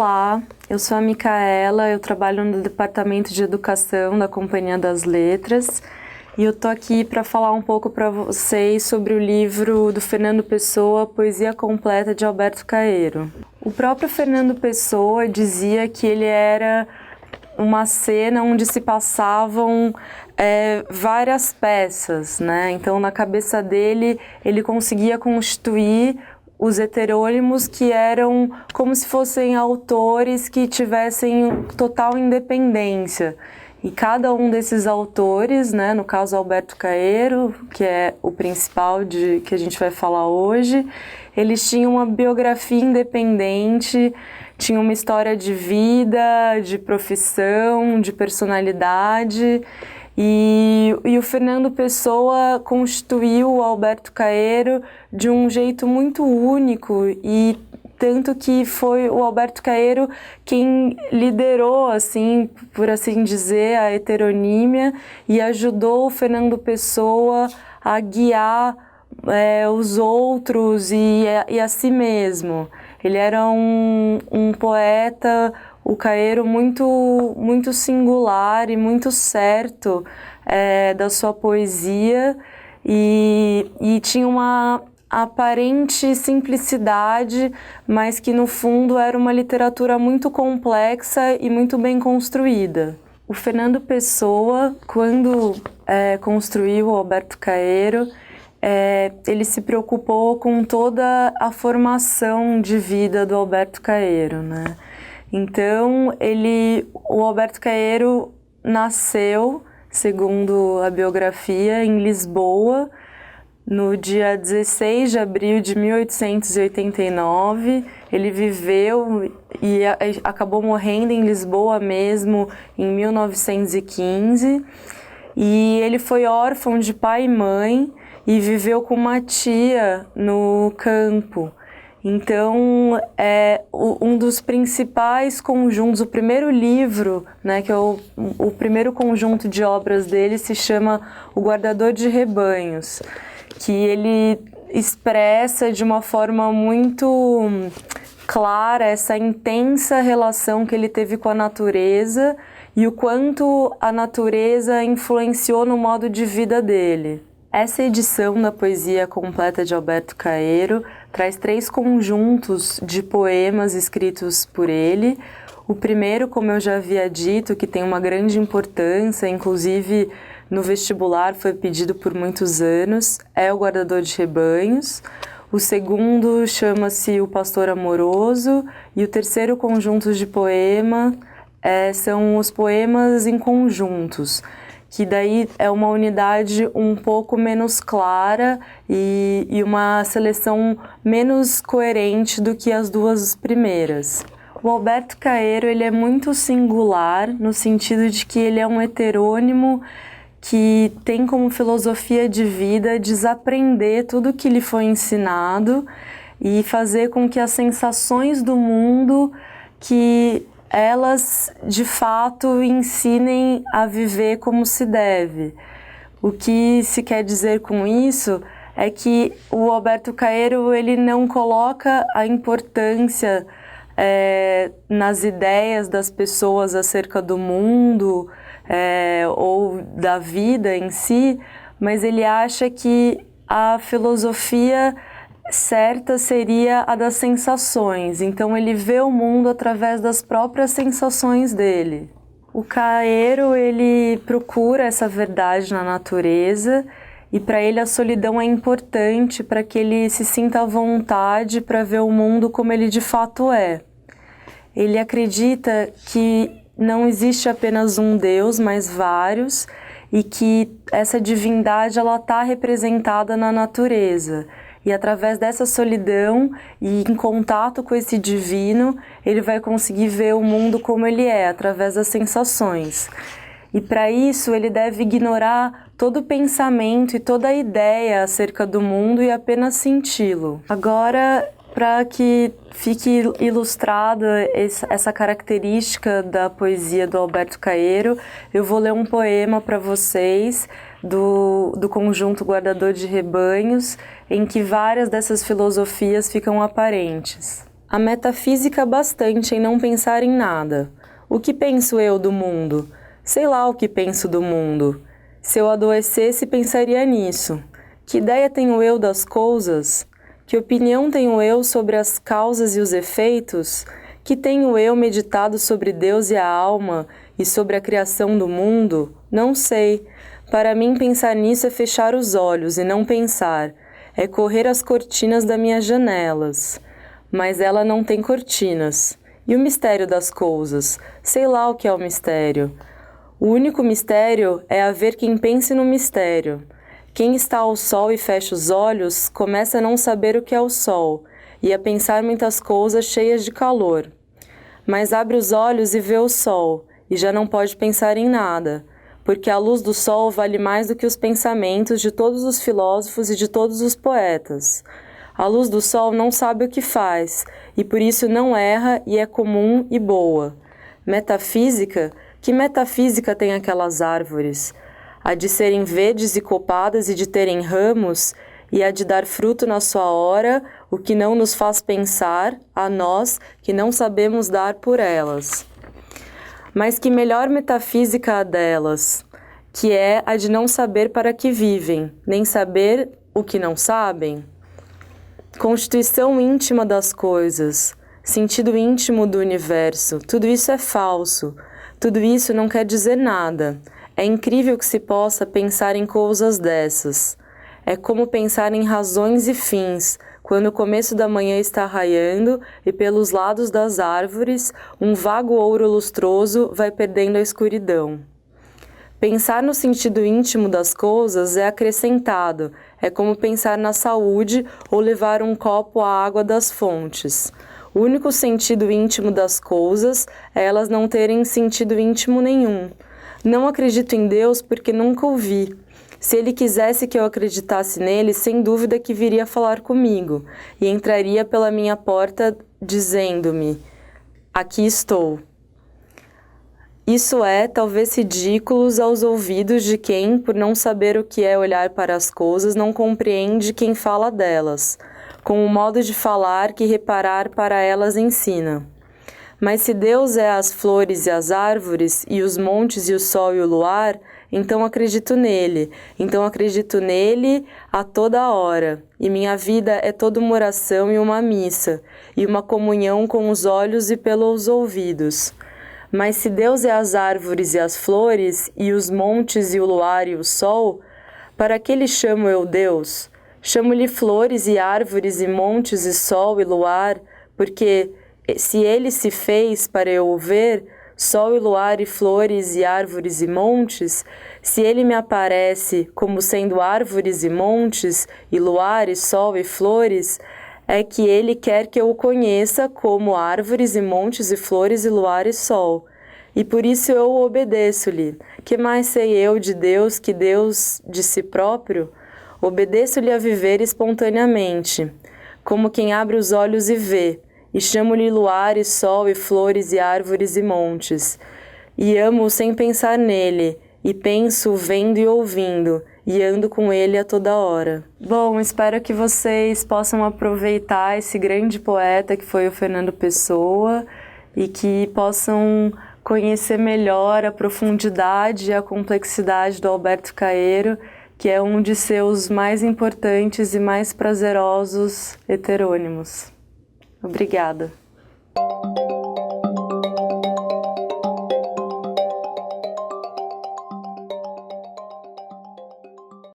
Olá, eu sou a Micaela, eu trabalho no Departamento de Educação da Companhia das Letras e eu tô aqui para falar um pouco para vocês sobre o livro do Fernando Pessoa, Poesia Completa de Alberto Caeiro. O próprio Fernando Pessoa dizia que ele era uma cena onde se passavam várias peças, né? Então, na cabeça dele, ele conseguia constituir os heterônimos que eram como se fossem autores que tivessem total independência. E cada um desses autores, né, no caso Alberto Caeiro, que é o principal que a gente vai falar hoje, eles tinham uma biografia independente, tinham uma história de vida, de profissão, de personalidade. E o Fernando Pessoa constituiu o Alberto Caeiro de um jeito muito único, e tanto que foi o Alberto Caeiro quem liderou, assim, por assim dizer, a heteronímia e ajudou o Fernando Pessoa a guiar os outros e a si mesmo. Ele era um poeta, o Caeiro, muito singular e muito certo da sua poesia e tinha uma aparente simplicidade, mas que no fundo era uma literatura muito complexa e muito bem construída. O Fernando Pessoa, quando construiu o Alberto Caeiro, ele se preocupou com toda a formação de vida do Alberto Caeiro, né? Então, o Alberto Caeiro nasceu, segundo a biografia, em Lisboa, no dia 16 de abril de 1889. Ele viveu e acabou morrendo em Lisboa mesmo em 1915. E ele foi órfão de pai e mãe e viveu com uma tia no campo. Então, um dos principais conjuntos, o primeiro livro, né, que é o primeiro conjunto de obras dele, se chama O Guardador de Rebanhos, que ele expressa de uma forma muito clara essa intensa relação que ele teve com a natureza e o quanto a natureza influenciou no modo de vida dele. Essa edição da Poesia Completa de Alberto Caeiro traz 3 conjuntos de poemas escritos por ele. O primeiro, como eu já havia dito, que tem uma grande importância, inclusive no vestibular foi pedido por muitos anos, é O Guardador de Rebanhos. O segundo chama-se O Pastor Amoroso e o terceiro conjunto de poema são os poemas em conjuntos, que daí é uma unidade um pouco menos clara e uma seleção menos coerente do que as duas primeiras. O Alberto Caeiro, ele é muito singular no sentido de que ele é um heterônimo que tem como filosofia de vida desaprender tudo que lhe foi ensinado e fazer com que as sensações do mundo, que elas de fato ensinem a viver como se deve. O que se quer dizer com isso é que o Alberto Caeiro, ele não coloca a importância nas ideias das pessoas acerca do mundo ou da vida em si, mas ele acha que a filosofia certa seria a das sensações. Então ele vê o mundo através das próprias sensações dele. O Caeiro, ele procura essa verdade na natureza e para ele a solidão é importante para que ele se sinta à vontade para ver o mundo como ele de fato é. Ele acredita que não existe apenas um Deus, mas vários, e que essa divindade ela está representada na natureza. E através dessa solidão e em contato com esse divino, ele vai conseguir ver o mundo como ele é, através das sensações. E para isso ele deve ignorar todo o pensamento e toda a ideia acerca do mundo e apenas senti-lo. Agora, para que fique ilustrada essa característica da poesia do Alberto Caeiro, eu vou ler um poema para vocês do conjunto Guardador de Rebanhos, em que várias dessas filosofias ficam aparentes. A metafísica bastante em não pensar em nada. O que penso eu do mundo? Sei lá o que penso do mundo. Se eu adoecesse, pensaria nisso. Que ideia tenho eu das coisas? Que opinião tenho eu sobre as causas e os efeitos? Que tenho eu meditado sobre Deus e a alma e sobre a criação do mundo? Não sei. Para mim, pensar nisso é fechar os olhos e não pensar. É correr as cortinas das minhas janelas. Mas ela não tem cortinas. E o mistério das coisas? Sei lá o que é o mistério. O único mistério é haver quem pense no mistério. Quem está ao sol e fecha os olhos, começa a não saber o que é o sol, e a pensar muitas coisas cheias de calor. Mas abre os olhos e vê o sol, e já não pode pensar em nada, porque a luz do sol vale mais do que os pensamentos de todos os filósofos e de todos os poetas. A luz do sol não sabe o que faz, e por isso não erra e é comum e boa. Metafísica? Que metafísica tem aquelas árvores? A de serem verdes e copadas e de terem ramos, e a de dar fruto na sua hora, o que não nos faz pensar, a nós que não sabemos dar por elas. Mas que melhor metafísica a delas, que é a de não saber para que vivem, nem saber o que não sabem? Constituição íntima das coisas, sentido íntimo do universo, tudo isso é falso, tudo isso não quer dizer nada. É incrível que se possa pensar em coisas dessas. É como pensar em razões e fins, quando o começo da manhã está raiando e pelos lados das árvores um vago ouro lustroso vai perdendo a escuridão. Pensar no sentido íntimo das coisas é acrescentado, é como pensar na saúde ou levar um copo à água das fontes. O único sentido íntimo das coisas é elas não terem sentido íntimo nenhum. Não acredito em Deus porque nunca o vi. Se ele quisesse que eu acreditasse nele, sem dúvida que viria falar comigo e entraria pela minha porta dizendo-me: aqui estou. Isso é, talvez, ridículos aos ouvidos de quem, por não saber o que é olhar para as coisas, não compreende quem fala delas, com o modo de falar que reparar para elas ensina. Mas se Deus é as flores e as árvores, e os montes e o sol e o luar, então acredito nele a toda hora, e minha vida é toda uma oração e uma missa, e uma comunhão com os olhos e pelos ouvidos. Mas se Deus é as árvores e as flores, e os montes e o luar e o sol, para que lhe chamo eu Deus? Chamo-lhe flores e árvores e montes e sol e luar, porque se ele se fez para eu o ver, sol e luar e flores e árvores e montes, se ele me aparece como sendo árvores e montes, e luar e sol e flores, é que ele quer que eu o conheça como árvores e montes e flores e luar e sol. E por isso eu obedeço-lhe. Que mais sei eu de Deus que Deus de si próprio? Obedeço-lhe a viver espontaneamente, como quem abre os olhos e vê, e chamo-lhe luar e sol e flores e árvores e montes. E amo-o sem pensar nele, e penso vendo e ouvindo, e ando com ele a toda hora. Bom, espero que vocês possam aproveitar esse grande poeta que foi o Fernando Pessoa e que possam conhecer melhor a profundidade e a complexidade do Alberto Caeiro, que é um de seus mais importantes e mais prazerosos heterônimos. Obrigada.